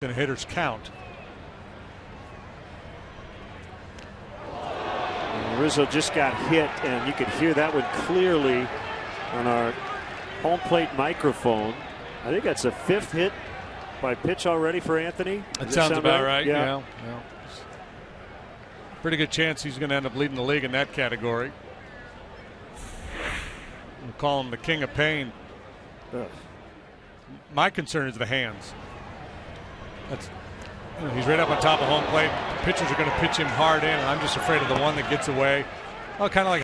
in a hitter's count. Rizzo just got hit, and you could hear that one clearly on our home plate microphone. I think that's a 5th hit by pitch already for Anthony. That sounds about right. Yeah. Pretty good chance he's going to end up leading the league in that category. We'll call him the king of pain. Ugh. My concern is the hands. He's right up on top of home plate. Pitchers are going to pitch him hard in, and I'm just afraid of the one that gets away. Well, kind of like